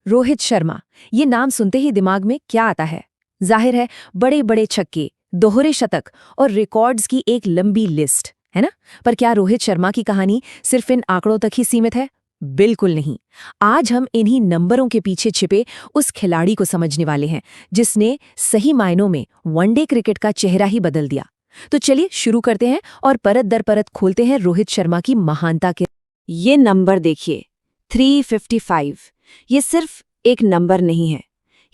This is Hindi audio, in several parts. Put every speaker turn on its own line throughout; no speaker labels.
रोहित शर्मा, ये नाम सुनते ही दिमाग में क्या आता है? जाहिर है, बड़े बड़े छक्के, दोहरे शतक और रिकॉर्ड्स की एक लंबी लिस्ट, है ना? पर क्या रोहित शर्मा की कहानी सिर्फ इन आंकड़ों तक ही सीमित है? बिल्कुल नहीं। आज हम इन्हीं नंबरों के पीछे छिपे उस खिलाड़ी को समझने वाले हैं जिसने सही मायनों में वनडे क्रिकेट का चेहरा ही बदल दिया। तो चलिए शुरू करते हैं और परत दर परत खोलते हैं रोहित शर्मा की महानता के।
ये नंबर देखिए, 355। ये सिर्फ एक नंबर नहीं है,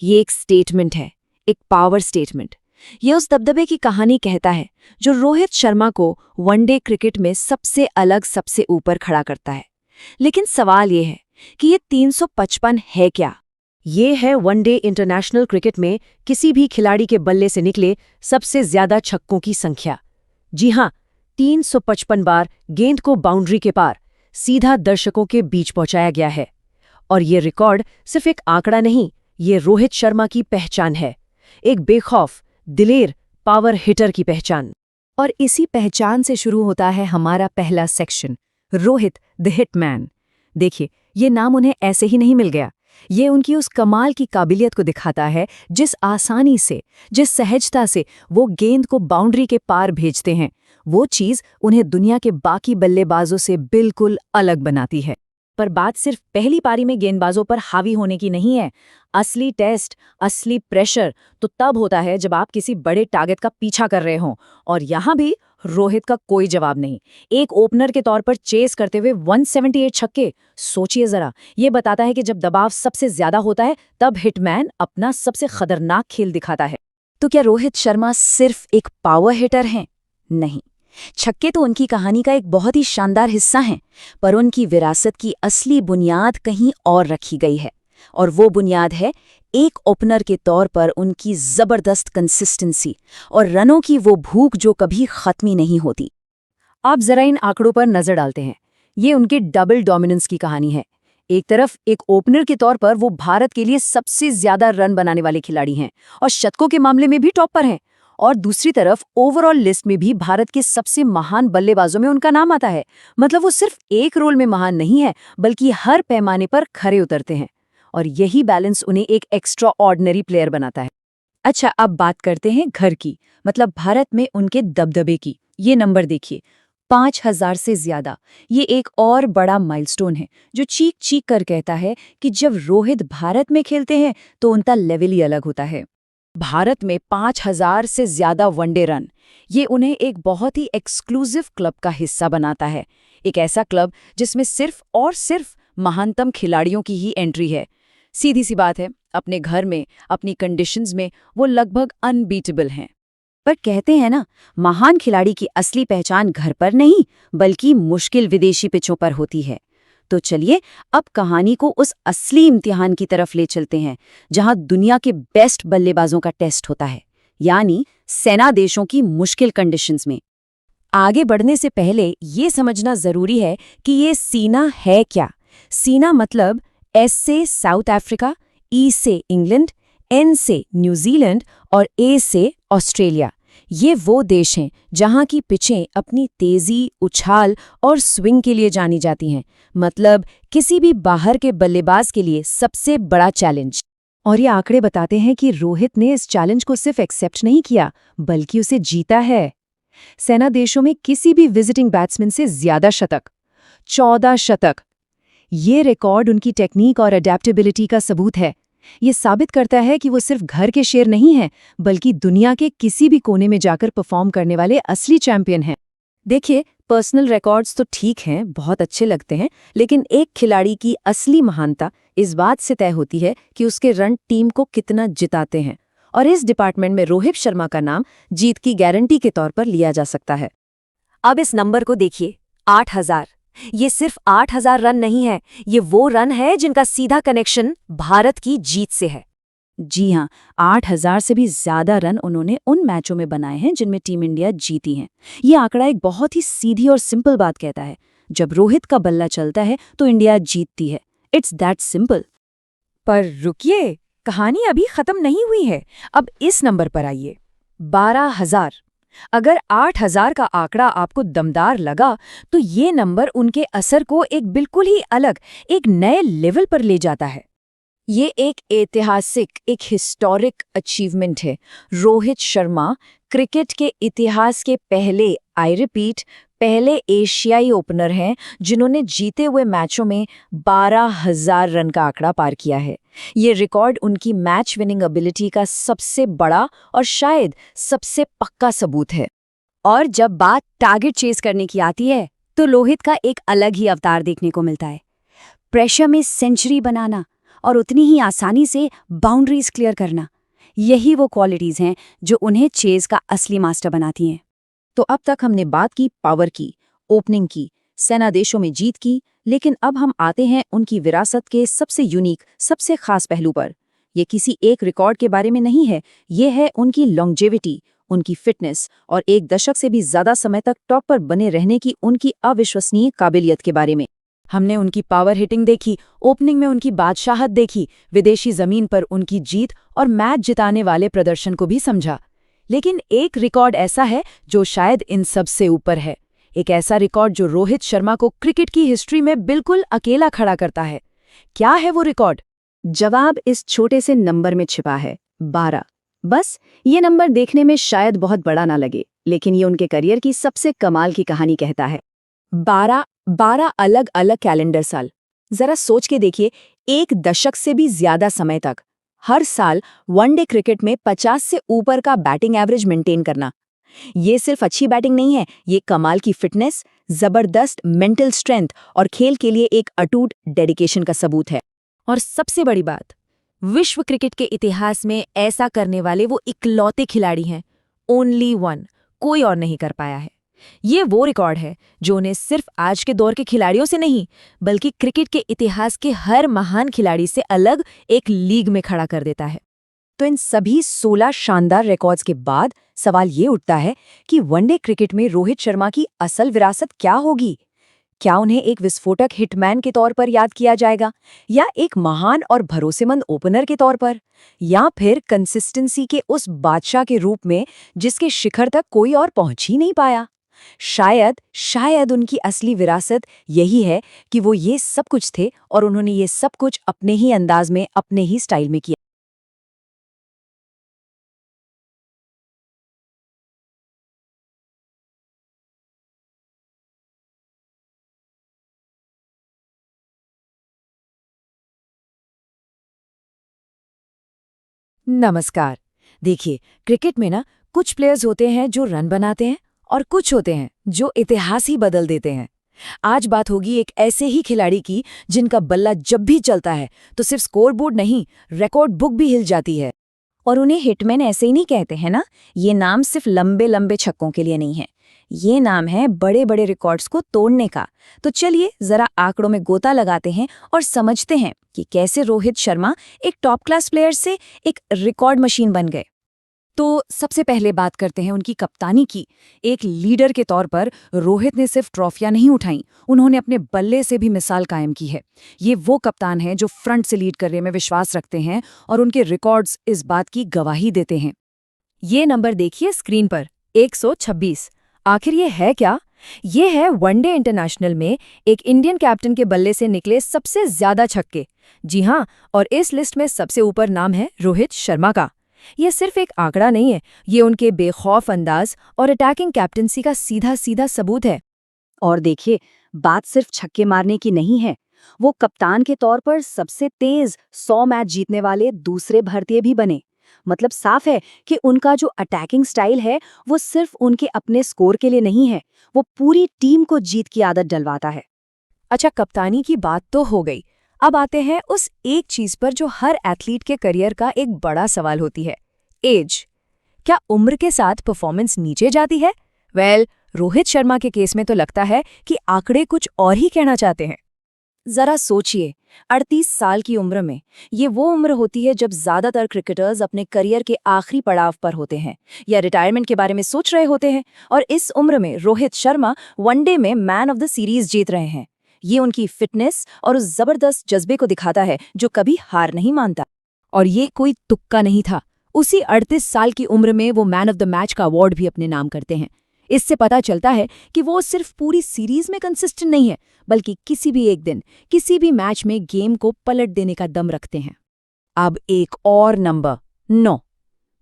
ये एक स्टेटमेंट है, एक पावर स्टेटमेंट। ये उस दबदबे की कहानी कहता है जो रोहित शर्मा को वनडे क्रिकेट में सबसे अलग, सबसे ऊपर खड़ा करता है। लेकिन सवाल ये है कि ये 355 है क्या?
ये है वनडे इंटरनेशनल क्रिकेट में किसी भी खिलाड़ी के बल्ले से निकले सबसे ज्यादा छक्कों की संख्या। जी हां, 355 बार गेंद को बाउंड्री के पार सीधा दर्शकों के बीच पहुंचाया गया है। और ये रिकॉर्ड सिर्फ एक आंकड़ा नहीं, ये रोहित शर्मा की पहचान है, एक बेखौफ, दिलेर पावर हिटर की पहचान।
और इसी पहचान से शुरू होता है हमारा पहला सेक्शन, रोहित द हिटमैन। देखिए, ये नाम उन्हें ऐसे ही नहीं मिल गया। ये उनकी उस कमाल की काबिलियत को दिखाता है जिस आसानी से, जिस सहजता से वो गेंद को बाउंड्री के पार भेजते हैं। वो चीज़ उन्हें दुनिया के बाकी बल्लेबाजों से बिल्कुल अलग बनाती है। पर बात सिर्फ पहली पारी में गेंदबाजों पर हावी होने की नहीं है। असली टेस्ट, असली प्रेशर तो तब होता है जब आप किसी बड़े टारगेट का पीछा कर रहे हों। और यहाँ भी रोहित का कोई जवाब नहीं। एक ओपनर के तौर पर चेस करते हुए 178 छक्के। सोचिए जरा, ये बताता है कि जब दबाव सबसे ज्यादा होता है तब हिटमैन अपना सबसे खतरनाक खेल दिखाता है।
तो क्या रोहित शर्मा सिर्फ एक पावर हिटर हैं? नहीं, छक्के तो उनकी कहानी का एक बहुत ही शानदार हिस्सा हैं, पर उनकी विरासत की असली बुनियाद कहीं और रखी गई है। और वो बुनियाद है एक ओपनर के तौर पर उनकी जबरदस्त कंसिस्टेंसी और रनों की वो भूख जो कभी खत्म ही नहीं होती।
आप जरा इन आंकड़ों पर नजर डालते हैं। ये उनके डबल डोमिनेंस की कहानी है। एक तरफ एक ओपनर के तौर पर वो भारत के लिए सबसे ज्यादा रन बनाने वाले खिलाड़ी हैं और शतकों के मामले में भी टॉप पर हैं। और दूसरी तरफ ओवरऑल लिस्ट में भी भारत के सबसे महान बल्लेबाजों में उनका नाम आता है। मतलब वो सिर्फ एक रोल में महान नहीं है, बल्कि हर पैमाने पर खरे उतरते हैं। और यही बैलेंस उन्हें एक एक्स्ट्रा ऑर्डिनरी प्लेयर बनाता है। अच्छा, अब बात करते हैं घर की, मतलब भारत में उनके दबदबे की। ये नंबर देखिए, 5000 से ज्यादा। ये एक और बड़ा माइलस्टोन है जो चीख चीख कर कहता है कि जब रोहित भारत में खेलते हैं तो उनका लेवल ही अलग होता है। भारत में 5000 से ज्यादा वनडे रन, ये उन्हें एक बहुत ही एक्सक्लूसिव क्लब का हिस्सा बनाता है। एक ऐसा क्लब जिसमें सिर्फ और सिर्फ महानतम खिलाड़ियों की ही एंट्री है। सीधी सी बात है, अपने घर में, अपनी कंडीशंस में वो लगभग अनबीटेबल हैं।
पर कहते हैं ना, महान खिलाड़ी की असली पहचान घर पर नहीं, बल्कि मुश्किल विदेशी पिचों पर होती है। तो चलिए अब कहानी को उस असली इम्तिहान की तरफ ले चलते हैं जहां दुनिया के बेस्ट बल्लेबाजों का टेस्ट होता है, यानी सेना देशों की मुश्किल कंडीशंस में। आगे बढ़ने से पहले ये समझना जरूरी है कि ये सीना है क्या। सीना मतलब एस से साउथ अफ्रीका, ई से इंग्लैंड, एन से न्यूजीलैंड और ए से ऑस्ट्रेलिया। ये वो देश हैं जहां की पिचें अपनी तेजी, उछाल और स्विंग के लिए जानी जाती हैं। मतलब किसी भी बाहर के बल्लेबाज के लिए सबसे बड़ा चैलेंज। और ये आंकड़े बताते हैं कि रोहित ने इस चैलेंज को सिर्फ एक्सेप्ट नहीं किया, बल्कि उसे जीता है। सेना देशों में किसी भी विजिटिंग बैट्समैन से ज्यादा शतक, 14 शतक। ये रिकॉर्ड उनकी टेक्निक और अडेप्टेबिलिटी का सबूत है। ये साबित करता है कि वो सिर्फ घर के शेर नहीं हैं, बल्कि दुनिया के किसी भी कोने में जाकर परफॉर्म करने वाले असली चैंपियन हैं। देखिए, पर्सनल रिकॉर्ड्स तो ठीक हैं, बहुत अच्छे लगते हैं, लेकिन एक खिलाड़ी की असली महानता इस बात से तय होती है कि उसके रन टीम को कितना जिताते हैं। और इस डिपार्टमेंट में रोहित शर्मा का नाम जीत की गारंटी के तौर पर लिया जा सकता है। अब इस नंबर को देखिए, 8000। ये सिर्फ 8000 रन नहीं है, ये वो रन है जिनका सीधा कनेक्शन भारत की जीत से है। जी हां, 8000 से भी ज्यादा रन उन्होंने उन मैचों में बनाए हैं जिनमें टीम इंडिया जीती है। ये आंकड़ा एक बहुत ही सीधी और सिंपल बात कहता है, जब रोहित का बल्ला चलता है तो इंडिया जीतती है। It's that simple.
पर रुकिए, कहानी अभी खत्म नहीं हुई है। अब इस नंबर पर आइए, 12000। अगर 8000 का आंकड़ा आपको दमदार लगा, तो ये नंबर उनके असर को एक बिल्कुल ही अलग, एक नए लेवल पर ले जाता है।
ये एक ऐतिहासिक, एक हिस्टोरिक अचीवमेंट है। रोहित शर्मा क्रिकेट के इतिहास के पहले, आई रिपीट, पहले एशियाई ओपनर हैं जिन्होंने जीते हुए मैचों में 12,000 रन का आंकड़ा पार किया है। ये रिकॉर्ड उनकी मैच विनिंग एबिलिटी का सबसे बड़ा और शायद सबसे पक्का सबूत है। और जब बात टारगेट चेस करने की आती है तो रोहित का एक अलग ही अवतार देखने को मिलता है। प्रेशर में सेंचुरी बनाना और उतनी ही आसानी से बाउंड्रीज क्लियर करना, यही वो क्वालिटीज हैं जो उन्हें चेस का असली मास्टर बनाती हैं।
तो अब तक हमने बात की पावर की, ओपनिंग की, सेनादेशों में जीत की, लेकिन अब हम आते हैं उनकी विरासत के सबसे यूनिक, सबसे खास पहलू पर। ये किसी एक रिकॉर्ड के बारे में नहीं है, ये है उनकी लॉन्जेविटी, उनकी फिटनेस और एक दशक से भी ज्यादा समय तक टॉप पर बने रहने की उनकी अविश्वसनीय काबिलियत के बारे में। हमने उनकी पावर हिटिंग देखी, ओपनिंग में उनकी बादशाहत देखी, विदेशी जमीन पर उनकी जीत और मैच जिताने वाले प्रदर्शन को भी समझा। लेकिन एक रिकॉर्ड ऐसा है जो शायद इन सब से ऊपर है। एक ऐसा रिकॉर्ड जो रोहित शर्मा को क्रिकेट की हिस्ट्री में बिल्कुल अकेला खड़ा करता है। क्या है वो रिकॉर्ड?
जवाब इस छोटे से नंबर में छिपा है, 12। बस ये नंबर देखने में शायद बहुत बड़ा ना लगे, लेकिन ये उनके करियर की सबसे कमाल की कहानी कहता है।
12 अलग अलग कैलेंडर साल। जरा सोच के देखिए, एक दशक से भी ज्यादा समय तक हर साल वनडे क्रिकेट में 50 से ऊपर का बैटिंग एवरेज मेंटेन करना। ये सिर्फ अच्छी बैटिंग नहीं है, ये कमाल की फिटनेस, जबरदस्त मेंटल स्ट्रेंथ और खेल के लिए एक अटूट डेडिकेशन का सबूत है।
और सबसे बड़ी बात, विश्व क्रिकेट के इतिहास में ऐसा करने वाले वो इकलौते खिलाड़ी हैं। ओनली वन, कोई और नहीं कर पाया है। ये वो रिकॉर्ड है जो उन्हें सिर्फ आज के दौर के खिलाड़ियों से नहीं, बल्कि क्रिकेट के इतिहास के हर महान खिलाड़ी से अलग एक लीग में खड़ा कर देता है।
तो इन सभी 16 शानदार रिकॉर्ड्स के बाद सवाल ये उठता है कि वनडे क्रिकेट में रोहित शर्मा की असल विरासत क्या होगी? क्या उन्हें एक विस्फोटक हिटमैन के तौर पर याद किया जाएगा, या एक महान और भरोसेमंद ओपनर के तौर पर, या फिर कंसिस्टेंसी के उस बादशाह के रूप में जिसके शिखर तक कोई और पहुंच ही नहीं पाया? शायद उनकी असली विरासत यही है कि वो ये सब कुछ थे और उन्होंने ये सब कुछ अपने ही अंदाज में, अपने ही स्टाइल में किया। नमस्कार। देखिए, क्रिकेट में ना कुछ प्लेयर्स होते हैं जो रन बनाते हैं और कुछ होते हैं जो इतिहास ही बदल देते हैं। आज बात होगी एक ऐसे ही खिलाड़ी की जिनका बल्ला जब भी चलता है तो सिर्फ स्कोरबोर्ड नहीं, रिकॉर्ड बुक भी हिल जाती है।
और उन्हें हिटमैन ऐसे ही नहीं कहते हैं ना। ये नाम सिर्फ लंबे लंबे छक्कों के लिए नहीं है, ये नाम है बड़े बड़े रिकॉर्ड्स को तोड़ने का। तो चलिए जरा आंकड़ों में गोता लगाते हैं और समझते हैं कि कैसे रोहित शर्मा एक टॉप क्लास प्लेयर से एक रिकॉर्ड मशीन बन गए।
तो सबसे पहले बात करते हैं उनकी कप्तानी की। एक लीडर के तौर पर रोहित ने सिर्फ ट्रॉफियां नहीं उठाई, उन्होंने अपने बल्ले से भी मिसाल कायम की है। ये वो कप्तान हैं जो फ्रंट से लीड करने में विश्वास रखते हैं और उनके रिकॉर्ड्स इस बात की गवाही देते हैं।
ये नंबर देखिए स्क्रीन पर, 126। आखिर ये है क्या? ये है वनडे इंटरनेशनल में एक इंडियन कैप्टन के बल्ले से निकले सबसे ज्यादा छक्के। जी हाँ, और इस लिस्ट में सबसे ऊपर नाम है रोहित शर्मा का। ये सिर्फ एक आंकड़ा नहीं है, ये उनके बेखौफ अंदाज और अटैकिंग कैप्टनसी का सीधा सीधा सबूत है।
और देखिए, बात सिर्फ छक्के मारने की नहीं है, वो कप्तान के तौर पर सबसे तेज 100 मैच जीतने वाले दूसरे भारतीय भी बने। मतलब साफ है कि उनका जो अटैकिंग स्टाइल है वो सिर्फ उनके अपने स्कोर के लिए नहीं है, वो पूरी टीम को जीत की आदत डलवाता है।
अच्छा, कप्तानी की बात तो हो गई। अब आते हैं उस एक चीज पर जो हर एथलीट के करियर का एक बड़ा सवाल होती है, एज। क्या उम्र के साथ परफॉर्मेंस नीचे जाती है? रोहित शर्मा के केस में तो लगता है कि आंकड़े कुछ और ही कहना चाहते हैं।
जरा सोचिए, 38 साल की उम्र में, ये वो उम्र होती है जब ज्यादातर क्रिकेटर्स अपने करियर के आखिरी पड़ाव पर होते हैं या रिटायरमेंट के बारे में सोच रहे होते हैं, और इस उम्र में रोहित शर्मा वनडे में मैन ऑफ द सीरीज जीत रहे हैं। ये उनकी फिटनेस और उस जबरदस्त जज्बे को दिखाता है जो कभी हार नहीं मानता।
और ये कोई तुक्का नहीं था। उसी 38 साल की उम्र में वो मैन ऑफ द मैच का अवार्ड भी अपने नाम करते हैं। इससे पता चलता है कि वो सिर्फ पूरी सीरीज में कंसिस्टेंट नहीं है, बल्कि किसी भी एक दिन, किसी भी मैच में गेम को पलट देने का दम रखते हैं।
अब एक और नंबर 9।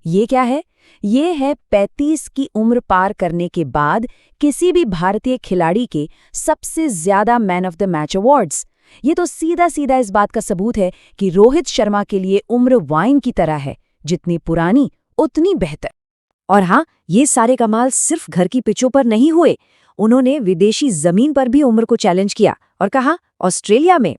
ये क्या है? ये है 35 की उम्र पार करने के बाद किसी भी भारतीय खिलाड़ी के सबसे ज्यादा man of the match awards. ये तो सीधा सीधा इस बात का सबूत है कि रोहित शर्मा के लिए उम्र वाइन की तरह है, जितनी पुरानी उतनी बेहतर।
और हाँ, ये सारे कमाल सिर्फ घर की पिचों पर नहीं हुए। उन्होंने विदेशी जमीन पर भी उम्र को चैलेंज किया और कहा, ऑस्ट्रेलिया में।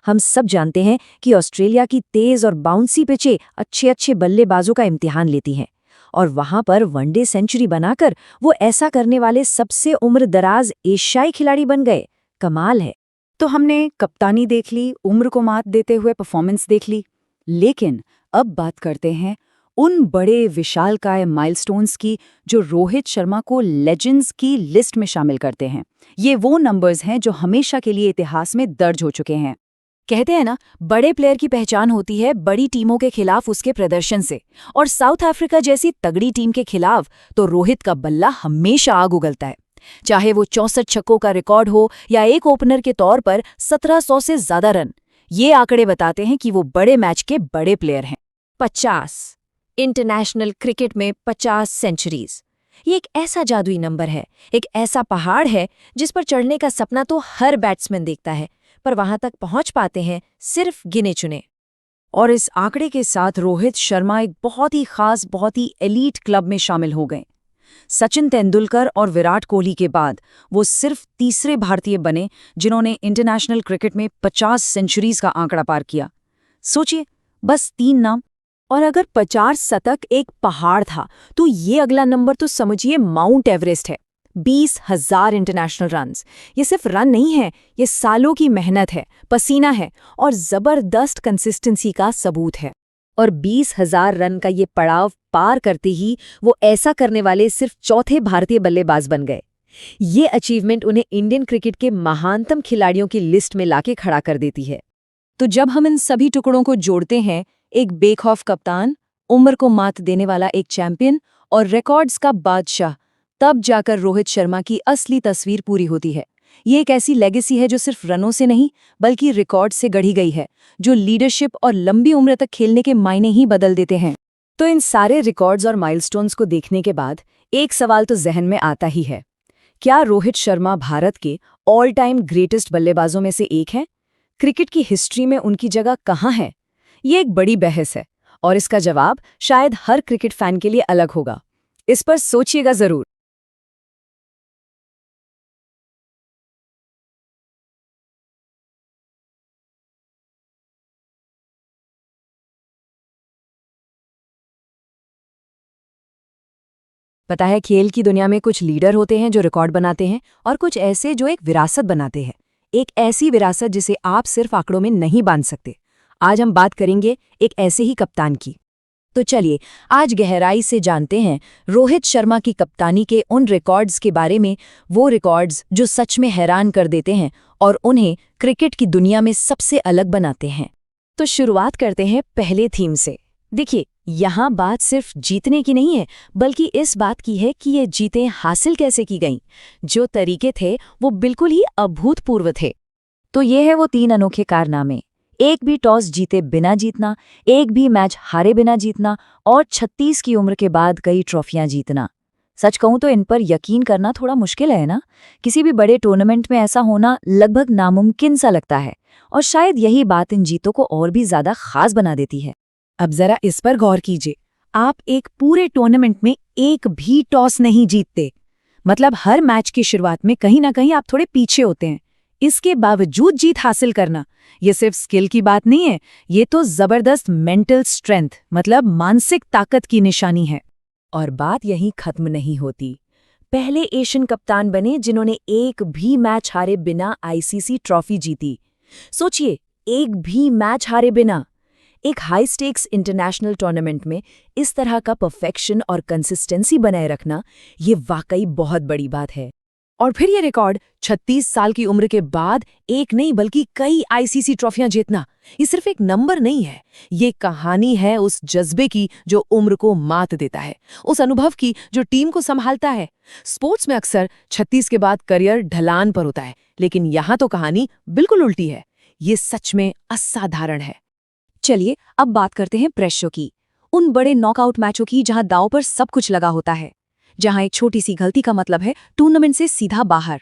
हम सब जानते हैं कि ऑस्ट्रेलिया की तेज और बाउंसी पिचें अच्छे अच्छे बल्लेबाजों का इम्तिहान लेती हैं, और वहां पर वनडे सेंचुरी बनाकर वो ऐसा करने वाले सबसे उम्रदराज एशियाई खिलाड़ी बन गए। कमाल है।
तो हमने कप्तानी देख ली, उम्र को मात देते हुए परफॉर्मेंस देख ली, लेकिन अब बात करते हैं उन बड़े विशालकाय माइलस्टोन्स की जो रोहित शर्मा को लेजेंड्स की लिस्ट में शामिल करते हैं। ये वो नंबर्स हैं जो हमेशा के लिए इतिहास में दर्ज हो चुके हैं। कहते हैं ना, बड़े प्लेयर की पहचान होती है बड़ी टीमों के खिलाफ उसके प्रदर्शन से, और साउथ अफ्रीका जैसी तगड़ी टीम के खिलाफ तो रोहित का बल्ला हमेशा आग उगलता है। चाहे वो 64 छक्कों का रिकॉर्ड हो या एक ओपनर के तौर पर 1700 से ज्यादा रन, ये आंकड़े बताते हैं कि वो बड़े मैच के बड़े प्लेयर हैं।
50 इंटरनेशनल क्रिकेट में 50 सेंचुरीज। ये एक ऐसा जादुई नंबर है, एक ऐसा पहाड़ है जिस पर चढ़ने का सपना तो हर बैट्समैन देखता है, पर वहां तक पहुंच पाते हैं सिर्फ गिने चुने।
और इस आंकड़े के साथ रोहित शर्मा एक बहुत ही खास, बहुत ही एलीट क्लब में शामिल हो गए। सचिन तेंदुलकर और विराट कोहली के बाद वो सिर्फ तीसरे भारतीय बने जिन्होंने इंटरनेशनल क्रिकेट में 50 सेंचुरीज का आंकड़ा पार किया। सोचिए, बस 3 नाम।
और अगर 50 शतक एक पहाड़ था, तो ये अगला नंबर तो समझिए माउंट एवरेस्ट है। 20,000 इंटरनेशनल रन्स। ये सिर्फ रन नहीं है, ये सालों की मेहनत है, पसीना है और जबरदस्त कंसिस्टेंसी का सबूत है।
और 20,000 रन का ये पड़ाव पार करते ही वो ऐसा करने वाले सिर्फ चौथे भारतीय बल्लेबाज बन गए। ये अचीवमेंट उन्हें इंडियन क्रिकेट के महानतम खिलाड़ियों की लिस्ट में लाके खड़ा कर देती है। तो जब हम इन सभी टुकड़ों को जोड़ते हैं, एक बेखौफ कप्तान, उम्र को मात देने वाला एक चैंपियन और रिकॉर्ड्स का बादशाह, तब जाकर रोहित शर्मा की असली तस्वीर पूरी होती है। ये एक ऐसी लेगेसी है जो सिर्फ रनों से नहीं बल्कि रिकॉर्ड से गढ़ी गई है, जो लीडरशिप और लंबी उम्र तक खेलने के मायने ही बदल देते हैं। तो इन सारे रिकॉर्ड्स और माइलस्टोन्स को देखने के बाद एक सवाल तो जहन में आता ही है, क्या रोहित शर्मा भारत के ऑल टाइम ग्रेटेस्ट बल्लेबाजों में से एक है? क्रिकेट की हिस्ट्री में उनकी जगह कहाँ है? ये एक बड़ी बहस है, और इसका जवाब शायद हर क्रिकेट फैन के लिए अलग होगा। इस पर सोचिएगा जरूर। पता है, खेल की दुनिया में कुछ लीडर होते हैं जो रिकॉर्ड बनाते हैं, और कुछ ऐसे जो एक विरासत बनाते हैं। एक ऐसी विरासत जिसे आप सिर्फ आंकड़ों में नहीं बांध सकते। आज हम बात करेंगे एक ऐसे ही कप्तान की। तो चलिए आज गहराई से जानते हैं रोहित शर्मा की कप्तानी के उन रिकॉर्ड्स के बारे में, वो रिकॉर्ड्स जो सच में हैरान कर देते हैं और उन्हें क्रिकेट की दुनिया में सबसे अलग बनाते हैं। तो शुरुआत करते हैं पहले थीम से। देखिए, यहाँ बात सिर्फ जीतने की नहीं है, बल्कि इस बात की है कि ये जीतें हासिल कैसे की गईं। जो तरीके थे वो बिल्कुल ही अभूतपूर्व थे। तो ये है वो 3 अनोखे कारनामे। एक भी टॉस जीते बिना जीतना, एक भी मैच हारे बिना जीतना, और 36 की उम्र के बाद कई ट्रॉफियां जीतना। सच कहूं तो इन पर यकीन करना थोड़ा मुश्किल है ना। किसी भी बड़े टूर्नामेंट में ऐसा होना लगभग नामुमकिन सा लगता है, और शायद यही बात इन जीतों को और भी ज्यादा खास बना देती है।
अब जरा इस पर गौर कीजिए। आप एक पूरे टूर्नामेंट में एक भी टॉस नहीं जीतते, मतलब हर मैच की शुरुआत में कहीं ना कहीं आप थोड़े पीछे होते हैं। इसके बावजूद जीत हासिल करना, ये सिर्फ स्किल की बात नहीं है, ये तो जबरदस्त मेंटल स्ट्रेंथ, मतलब मानसिक ताकत की निशानी है। और बात यहीं खत्म नहीं होती। पहले एशियन कप्तान बने जिन्होंने एक भी मैच हारे बिना आईसीसी ट्रॉफी जीती। सोचिए, एक भी मैच हारे बिना। एक हाई स्टेक्स इंटरनेशनल टूर्नामेंट में इस तरह का परफेक्शन और कंसिस्टेंसी बनाए रखना, ये वाकई बहुत बड़ी बात है। और फिर ये रिकॉर्ड 36 साल की उम्र के बाद एक नहीं बल्कि कई आईसीसी ट्रॉफियां जीतना, ये सिर्फ एक नंबर नहीं है, ये कहानी है उस जज्बे की जो उम्र को मात देता है, उस अनुभव की जो टीम को संभालता है। स्पोर्ट्स में अक्सर 36 के बाद करियर ढलान पर होता है, लेकिन यहाँ तो कहानी बिल्कुल उल्टी है। ये सच में असाधारण है।
चलिए अब बात करते हैं प्रेशर की, उन बड़े नॉकआउट मैचों की जहां दांव पर सब कुछ लगा होता है, जहां एक छोटी सी गलती का मतलब है टूर्नामेंट से सीधा बाहर।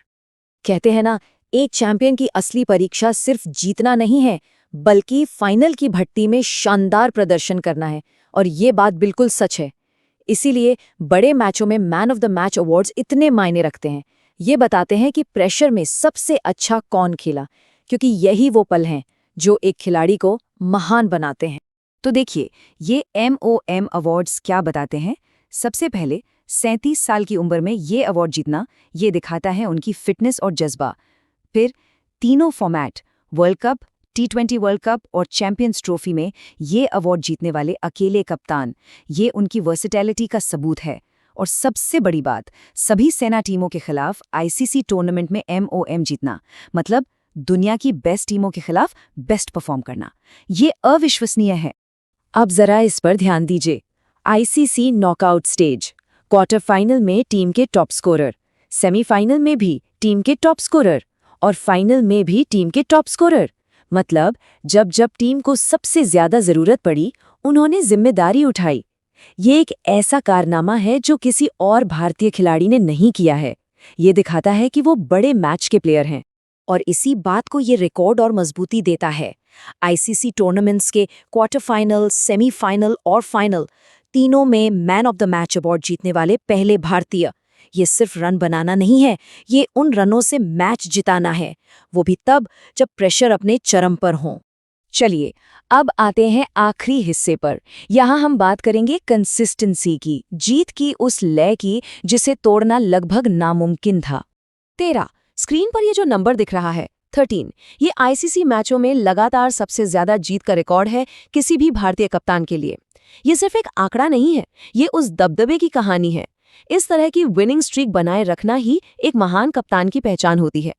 कहते हैं ना, एक चैंपियन की असली परीक्षा सिर्फ जीतना नहीं है, बल्कि फाइनल की भट्टी में शानदार प्रदर्शन करना है। और ये बात बिल्कुल सच है। इसीलिए बड़े मैचों में man of the match awards इतने मायने रखते हैं। ये बताते हैं कि प्रेशर में सबसे अच्छा कौन खेला, क्योंकि यही वो पल हैं जो एक खिलाड़ी को महान बनाते हैं। तो देखिए, ये MOM अवार्ड्स क्या बताते हैं। सबसे पहले 37 साल की उम्र में ये अवार्ड जीतना, ये दिखाता है उनकी फिटनेस और जज्बा। फिर तीनों format, world cup, T20 World cup और चैंपियंस ट्रॉफी में ये अवार्ड जीतने वाले अकेले कप्तान, ये उनकी वर्सेटैलिटी का सबूत है। और सबसे बड़ी बात, सभी सेना टीमों के खिलाफ ICC टूर्नामेंट में MOM जीतना, मतलब दुनिया की बेस्ट टीमों के खिलाफ बेस्ट परफॉर्म करना, ये अविश्वसनीय है। अब जरा इस पर ध्यान दीजिए। ICC knockout stage, quarter final में टीम के टॉप स्कोरर, सेमीफाइनल में भी टीम के टॉप स्कोरर और फाइनल में भी टीम के टॉप स्कोरर। मतलब जब जब टीम को सबसे ज्यादा जरूरत पड़ी, उन्होंने जिम्मेदारी उठाई। ये एक ऐसा कारनामा है जो किसी और भारतीय खिलाड़ी ने नहीं किया है। ये दिखाता है कि वो बड़े मैच के प्लेयर हैं। और इसी बात को ये रिकॉर्ड और मजबूती देता है। ICC टूर्नामेंट्स के क्वार्टर फाइनल, सेमीफाइनल और फाइनल तीनों में man of the match award जीतने वाले पहले भारतीय। ये सिर्फ रन बनाना नहीं है, ये उन रनों से मैच जिताना है, वो भी तब जब प्रेशर अपने चरम पर हो। चलिए अब आते हैं आखिरी हिस्से पर। यहाँ हम बात करेंगे कंसिस्टेंसी की, जीत की उस लय की जिसे तोड़ना लगभग नामुमकिन था।
13 स्क्रीन पर ये जो नंबर दिख रहा है 13, ये ICC मैचों में लगातार सबसे ज्यादा जीत का रिकॉर्ड है किसी भी भारतीय कप्तान के लिए। ये सिर्फ एक आंकड़ा नहीं है, ये उस दबदबे की कहानी है। इस तरह की विनिंग स्ट्रीक बनाए रखना ही एक महान कप्तान की पहचान होती है।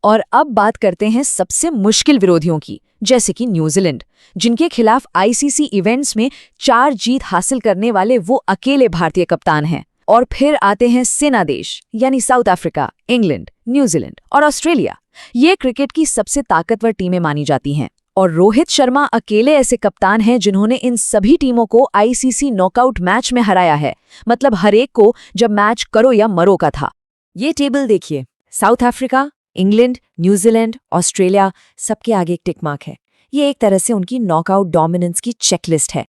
और अब बात करते हैं सबसे मुश्किल विरोधियों की, जैसे कि न्यूजीलैंड, जिनके खिलाफ ICC इवेंट्स में 4 जीत हासिल करने वाले वो अकेले भारतीय कप्तान हैं। और फिर आते हैं सेना देश, यानी साउथ अफ्रीका, इंग्लैंड, न्यूजीलैंड और ऑस्ट्रेलिया। ये क्रिकेट की सबसे ताकतवर टीमें मानी जाती हैं। और रोहित शर्मा अकेले ऐसे कप्तान हैं जिन्होंने इन सभी टीमों को ICC नॉकआउट मैच में हराया है। मतलब हर एक को जब मैच करो या मरो का था। ये टेबल देखिए, south Africa, England, New Zealand, Australia, सबके आगे एक टिक मार्क है। ये एक तरह से उनकी नॉकआउट डोमिनेंस की चेकलिस्ट है।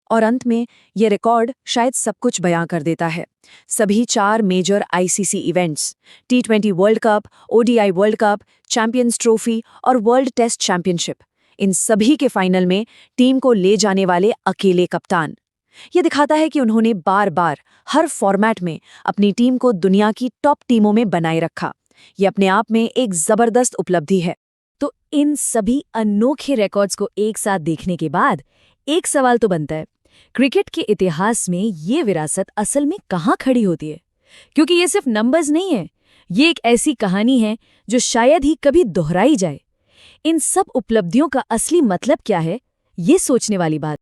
और अंत में ये रिकॉर्ड शायद सब कुछ बयां कर देता है। सभी 4 major ICC events, T20 World Cup, ODI World Cup, Champions Trophy और वर्ल्ड टेस्ट चैंपियनशिप, इन सभी के फाइनल में टीम को ले जाने वाले अकेले कप्तान। ये दिखाता है कि उन्होंने बार बार हर फॉर्मेट में अपनी टीम को दुनिया की टॉप टीमों में बनाए रखा। ये अपने आप में एक जबरदस्त उपलब्धि है। तो इन सभी अनोखे रिकॉर्ड्स को एक साथ देखने के बाद एक सवाल तो बनता है, क्रिकेट के इतिहास में ये विरासत असल में कहाँ खड़ी होती है? क्योंकि ये सिर्फ नंबर्स नहीं है, ये एक ऐसी कहानी है जो शायद ही कभी दोहराई जाए। इन सब उपलब्धियों का असली मतलब क्या है, ये सोचने वाली बात।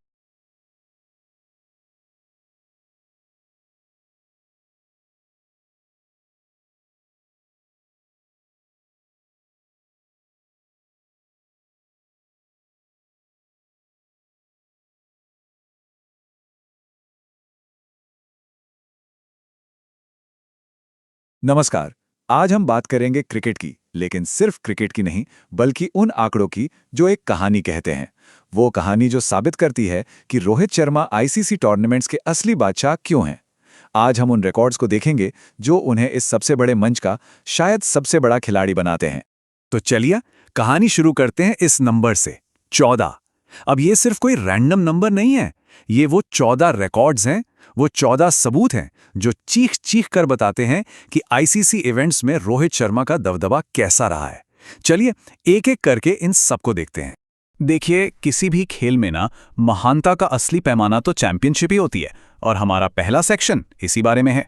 नमस्कार। आज हम बात करेंगे क्रिकेट की, लेकिन सिर्फ क्रिकेट की नहीं, बल्कि उन आंकड़ों की जो एक कहानी कहते हैं। वो कहानी जो साबित करती है कि रोहित शर्मा ICC टूर्नामेंट्स के असली बादशाह क्यों हैं। आज हम उन रिकॉर्ड्स को देखेंगे जो उन्हें इस सबसे बड़े मंच का शायद सबसे बड़ा खिलाड़ी बनाते हैं। तो चलिए कहानी शुरू करते हैं इस नंबर से, 14। अब ये सिर्फ कोई रैंडम नंबर नहीं है, ये वो 14 रिकॉर्ड्स हैं, वो 14 सबूत हैं जो चीख चीख कर बताते हैं कि ICC इवेंट्स में रोहित शर्मा का दबदबा कैसा रहा है। चलिए एक एक करके इन सबको देखते हैं। देखिए, किसी भी खेल में ना महानता का असली पैमाना तो चैंपियनशिप ही होती है, और हमारा पहला सेक्शन इसी बारे में है।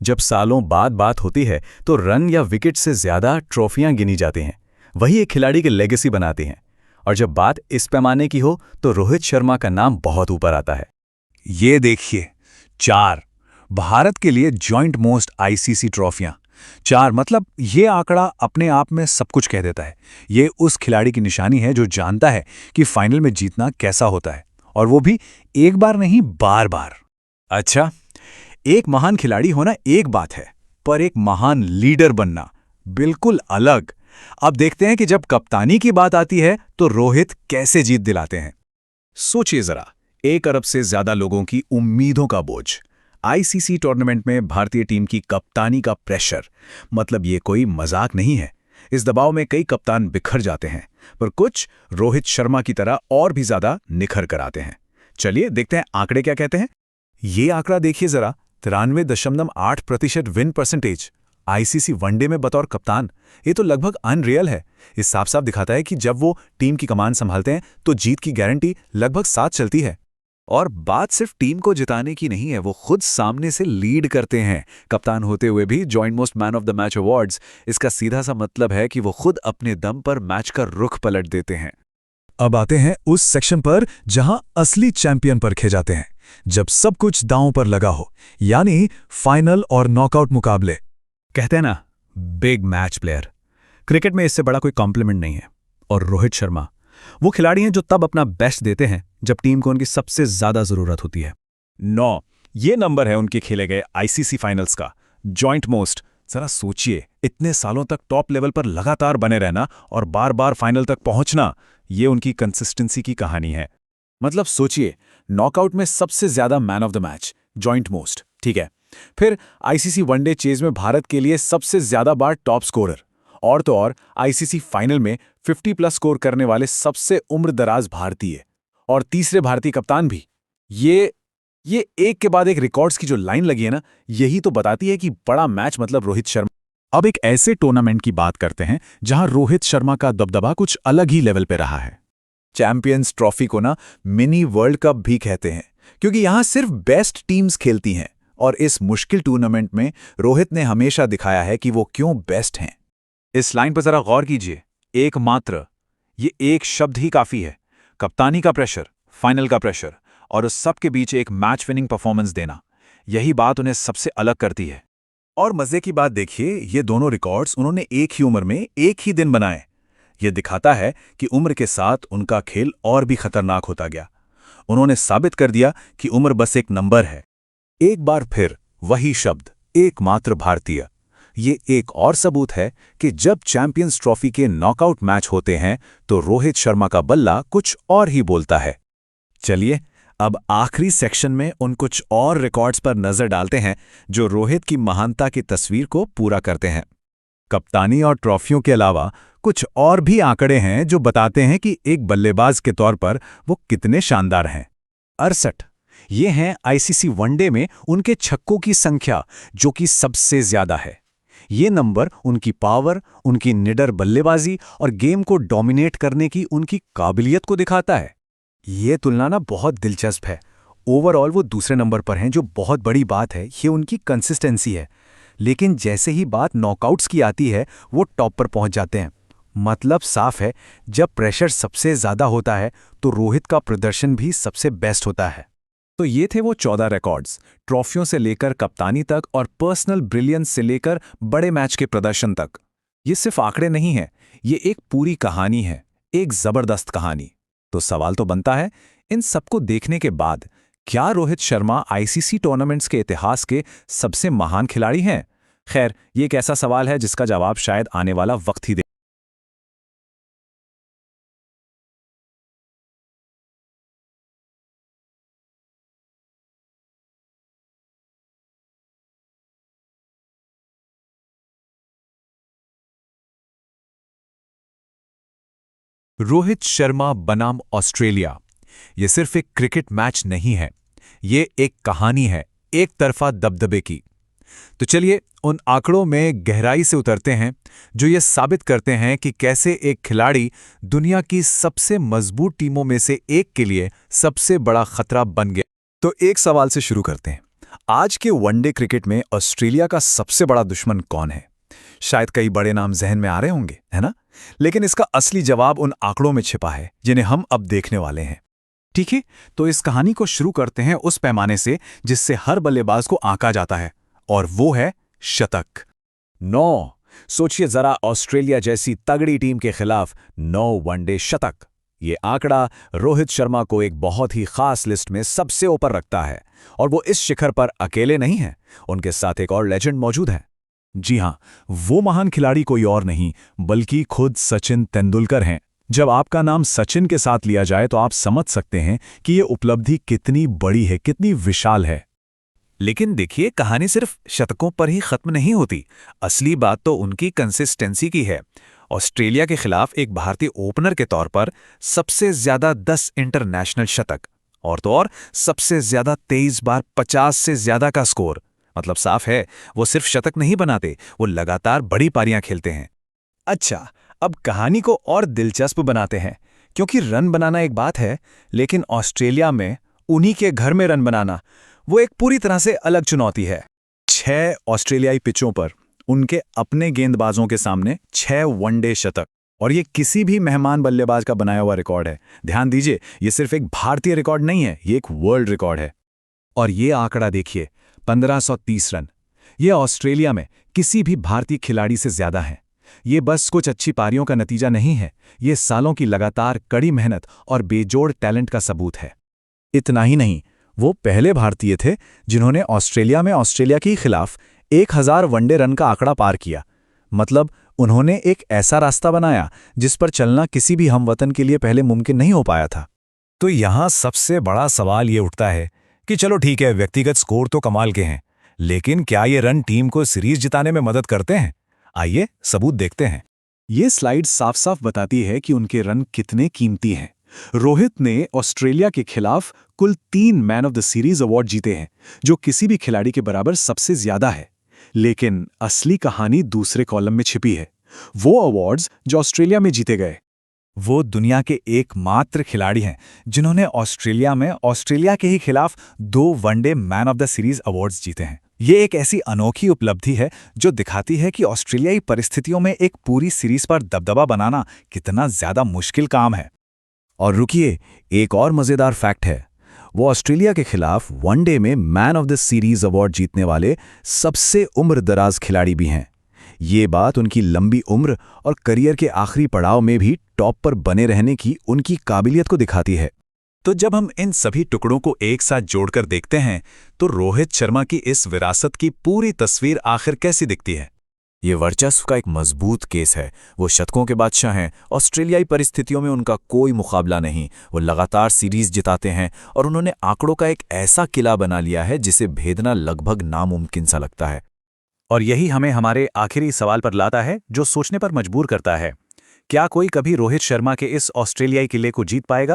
जब सालों बाद बात होती है तो रन या विकेट से ज्यादा ट्रॉफियां गिनी जाती हैं, वही एक खिलाड़ी की लेगेसी बनाती हैं। और जब बात इस पैमाने की हो तो रोहित शर्मा का नाम बहुत ऊपर आता है। ये देखिए, 4 भारत के लिए जॉइंट मोस्ट ICC ट्रॉफियां। 4 मतलब ये आंकड़ा अपने आप में सब कुछ कह देता है। ये उस खिलाड़ी की निशानी है जो जानता है कि फाइनल में जीतना कैसा होता है। और वो भी एक बार नहीं, बार बार। अच्छा, एक महान खिलाड़ी होना एक बात है, पर एक महान लीडर बनना बिल्कुल अलग। अब देखते हैं कि जब कप्तानी की बात आती है तो रोहित कैसे जीत दिलाते हैं। सोचिए जरा, 1 अरब से ज्यादा लोगों की उम्मीदों का बोझ, आईसीसी टूर्नामेंट में भारतीय टीम की कप्तानी का प्रेशर, मतलब ये कोई मजाक नहीं है। इस दबाव में कई कप्तान बिखर जाते हैं, पर कुछ रोहित शर्मा की तरह और भी ज्यादा निखर कर आते हैं। चलिए देखते हैं आंकड़े क्या कहते हैं। ये आंकड़ा देखिए जरा, 93.8% विन परसेंटेज आईसीसी वनडे में बतौर कप्तान। ये तो लगभग अनरियल है। ये साफ साफ दिखाता है कि जब वो टीम की कमान संभालते हैं तो जीत की गारंटी लगभग साथ चलती है। और बात सिर्फ टीम को जिताने की नहीं है, वो खुद सामने से लीड करते हैं। कप्तान होते हुए भी joint most man of the match awards, इसका सीधा सा मतलब है कि वो खुद अपने दम पर मैच का रुख पलट देते हैं। अब आते हैं उस सेक्शन पर जहां असली चैंपियन परखे जाते हैं, जब सब कुछ दांव पर लगा हो, यानी फाइनल और नॉकआउट मुकाबले। कहते हैं ना, बिग मैच प्लेयर। क्रिकेट में इससे बड़ा कोई कॉम्प्लीमेंट नहीं है। और रोहित शर्मा वो खिलाड़ी हैं जो तब अपना बेस्ट देते हैं जब टीम को उनकी सबसे ज्यादा जरूरत होती है। 9 ये नंबर है उनके खेले गए आईसीसी फाइनल्स का, जॉइंट मोस्ट। जरा सोचिए, इतने सालों तक टॉप लेवल पर लगातार बने रहना और बार बार फाइनल तक पहुंचना, ये उनकी कंसिस्टेंसी की कहानी है। मतलब सोचिए, नॉकआउट में सबसे ज्यादा man of the match, joint most, ठीक है। फिर आईसीसी वनडे चेज में भारत के लिए सबसे ज्यादा बार टॉप स्कोरर, और तो और आईसीसी फाइनल में 50+ स्कोर करने वाले सबसे उम्रदराज भारतीय, और तीसरे भारतीय कप्तान भी। ये एक के बाद एक रिकॉर्ड्स की जो लाइन लगी है ना, यही तो बताती है कि बड़ा मैच मतलब रोहित शर्मा। अब एक ऐसे टूर्नामेंट की बात करते हैं जहां रोहित शर्मा का दबदबा कुछ अलग ही लेवल पे रहा है। चैंपियंस ट्रॉफी को ना मिनी वर्ल्ड कप भी कहते हैं, क्योंकि यहां सिर्फ बेस्ट टीम्स खेलती हैं। और इस मुश्किल टूर्नामेंट में रोहित ने हमेशा दिखाया है कि वो क्यों बेस्ट हैं। इस लाइन पर जरा गौर कीजिए, एकमात्र, ये एक शब्द ही काफी है। कप्तानी का प्रेशर, फाइनल का प्रेशर, और उस सब के बीच एक मैच विनिंग परफॉर्मेंस देना, यही बात उन्हें सबसे अलग करती है। और मजे की बात देखिए, ये दोनों रिकॉर्ड्स उन्होंने एक ही उम्र में एक ही दिन बनाए। ये दिखाता है कि उम्र के साथ उनका खेल और भी खतरनाक होता गया। उन्होंने साबित कर दिया कि उम्र बस एक नंबर है। एक बार फिर वही शब्द, एकमात्र भारतीय। ये एक और सबूत है कि जब चैंपियंस ट्रॉफी के नॉकआउट मैच होते हैं तो रोहित शर्मा का बल्ला कुछ और ही बोलता है। चलिए अब आखिरी सेक्शन में उन कुछ और रिकॉर्ड्स पर नजर डालते हैं जो रोहित की महानता की तस्वीर को पूरा करते हैं। कप्तानी और ट्रॉफियों के अलावा कुछ और भी आंकड़े हैं जो बताते हैं कि एक बल्लेबाज के तौर पर वो कितने शानदार हैं। 68 ये हैं आईसीसी वनडे में उनके छक्कों की संख्या, जो कि सबसे ज्यादा है। ये नंबर उनकी पावर, उनकी निडर बल्लेबाजी और गेम को डोमिनेट करने की उनकी काबिलियत को दिखाता है। ये तुलना ना बहुत दिलचस्प है। ओवरऑल वो दूसरे नंबर पर हैं, जो बहुत बड़ी बात है, ये उनकी कंसिस्टेंसी है। लेकिन जैसे ही बात नॉकआउट्स की आती है, वो टॉप पर पहुंच जाते हैं। मतलब साफ है, जब प्रेशर सबसे ज्यादा होता है तो रोहित का प्रदर्शन भी सबसे बेस्ट होता है। तो ये थे वो 14 रिकॉर्ड्स, ट्रॉफियों से लेकर कप्तानी तक और पर्सनल ब्रिलियंस से लेकर बड़े मैच के प्रदर्शन तक। ये सिर्फ आंकड़े नहीं हैं, ये एक पूरी कहानी है, एक जबरदस्त कहानी। तो सवाल तो बनता है, इन सबको देखने के बाद क्या रोहित शर्मा आईसीसी टूर्नामेंट्स के इतिहास के सबसे महान खिलाड़ी हैं? खैर, ये एक ऐसा सवाल है जिसका जवाब शायद आने वाला वक्त ही दे। रोहित शर्मा बनाम ऑस्ट्रेलिया, ये सिर्फ एक क्रिकेट मैच नहीं है, ये एक कहानी है, एक तरफा दबदबे की। तो चलिए उन आंकड़ों में गहराई से उतरते हैं जो ये साबित करते हैं कि कैसे एक खिलाड़ी दुनिया की सबसे मजबूत टीमों में से एक के लिए सबसे बड़ा खतरा बन गया। तो एक सवाल से शुरू करते हैं। आज के वनडे क्रिकेट में ऑस्ट्रेलिया का सबसे बड़ा दुश्मन कौन है? शायद कई बड़े नाम जहन में आ रहे होंगे, है ना? लेकिन इसका असली जवाब उन आंकड़ों में छिपा है जिन्हें हम अब देखने वाले हैं। ठीक है, तो इस कहानी को शुरू करते हैं उस पैमाने से जिससे हर बल्लेबाज को आंका जाता है, और वो है शतक। 9 सोचिए जरा, ऑस्ट्रेलिया जैसी तगड़ी टीम के खिलाफ 9 वनडे शतक।
ये आंकड़ा रोहित शर्मा को एक बहुत ही खास लिस्ट में सबसे ऊपर रखता है, और वो इस शिखर पर अकेले नहीं हैं, उनके साथ एक और लेजेंड मौजूद है। जी हां, वो महान खिलाड़ी कोई और नहीं बल्कि खुद सचिन तेंदुलकर हैं। जब आपका नाम सचिन के साथ लिया जाए तो आप समझ सकते हैं कि ये उपलब्धि कितनी बड़ी है, कितनी विशाल है।
लेकिन देखिए, कहानी सिर्फ शतकों पर ही खत्म नहीं होती। असली बात तो उनकी कंसिस्टेंसी की है। ऑस्ट्रेलिया के खिलाफ एक भारतीय ओपनर के तौर पर सबसे ज्यादा 10 इंटरनेशनल शतक, और तो और सबसे ज्यादा 23 बार 50 से ज्यादा का स्कोर। मतलब साफ है, वो सिर्फ शतक नहीं बनाते, वो लगातार बड़ी पारियां खेलते हैं।
अच्छा, अब कहानी को और दिलचस्प बनाते हैं, क्योंकि रन बनाना एक बात है, लेकिन ऑस्ट्रेलिया में उन्हीं के घर में रन बनाना वो एक पूरी तरह से अलग चुनौती है। 6 ऑस्ट्रेलियाई पिचों पर उनके अपने गेंदबाजों के सामने 6 वनडे शतक, और ये किसी भी मेहमान बल्लेबाज का बनाया हुआ रिकॉर्ड है। ध्यान दीजिए, ये सिर्फ एक भारतीय रिकॉर्ड नहीं है, ये एक वर्ल्ड रिकॉर्ड है। और ये आंकड़ा देखिए, 1530 रन। ये ऑस्ट्रेलिया में किसी भी भारतीय खिलाड़ी से ज्यादा है। ये बस कुछ अच्छी पारियों का नतीजा नहीं है, ये सालों की लगातार कड़ी मेहनत और बेजोड़ टैलेंट का सबूत है। इतना ही नहीं, वो पहले भारतीय थे जिन्होंने ऑस्ट्रेलिया के खिलाफ 1000 वनडे रन का आंकड़ा पार किया। मतलब उन्होंने एक ऐसा रास्ता बनाया जिस पर चलना किसी भी हमवतन के लिए पहले मुमकिन नहीं हो पाया था। तो यहां सबसे बड़ा सवाल ये उठता है कि चलो ठीक है, व्यक्तिगत स्कोर तो कमाल के हैं, लेकिन क्या ये रन टीम को सीरीज जिताने में मदद करते हैं? आइए सबूत देखते हैं। ये स्लाइड साफ साफ बताती है कि उनके रन कितने कीमती हैं। रोहित ने ऑस्ट्रेलिया के खिलाफ कुल 3 man of the series award जीते हैं, जो किसी भी खिलाड़ी के बराबर सबसे ज्यादा है। लेकिन असली कहानी दूसरे कॉलम में छिपी है। वो अवार्ड्स जो ऑस्ट्रेलिया में जीते गए। वो दुनिया के एकमात्र खिलाड़ी हैं जिन्होंने ऑस्ट्रेलिया में ऑस्ट्रेलिया के ही खिलाफ 2 one day man of the series awards जीते हैं। ये एक ऐसी अनोखी उपलब्धि है जो दिखाती है कि ऑस्ट्रेलियाई परिस्थितियों में एक पूरी सीरीज पर दबदबा बनाना कितना ज्यादा मुश्किल काम है। और रुकिए, एक और मजेदार फैक्ट है, वो ऑस्ट्रेलिया के खिलाफ वनडे में man of the series award जीतने वाले सबसे उम्रदराज खिलाड़ी भी हैं। ये बात उनकी लंबी उम्र और करियर के आखिरी पड़ाव में भी टॉप पर बने रहने की उनकी काबिलियत को दिखाती है। तो जब हम इन सभी टुकड़ों को एक साथ जोड़कर देखते हैं तो रोहित शर्मा की इस विरासत की पूरी तस्वीर आखिर कैसी दिखती है? ये वर्चस्व का एक मजबूत केस है। वो शतकों के बादशाह हैं, ऑस्ट्रेलियाई परिस्थितियों में उनका कोई मुकाबला नहीं। वो लगातार सीरीज जिताते हैं और उन्होंने आंकड़ों का एक ऐसा किला बना लिया है जिसे भेदना लगभग नामुमकिन सा लगता है। और यही हमें हमारे आखिरी सवाल पर लाता है, जो सोचने पर मजबूर करता है। क्या कोई कभी रोहित शर्मा के इस ऑस्ट्रेलियाई किले को जीत पाएगा?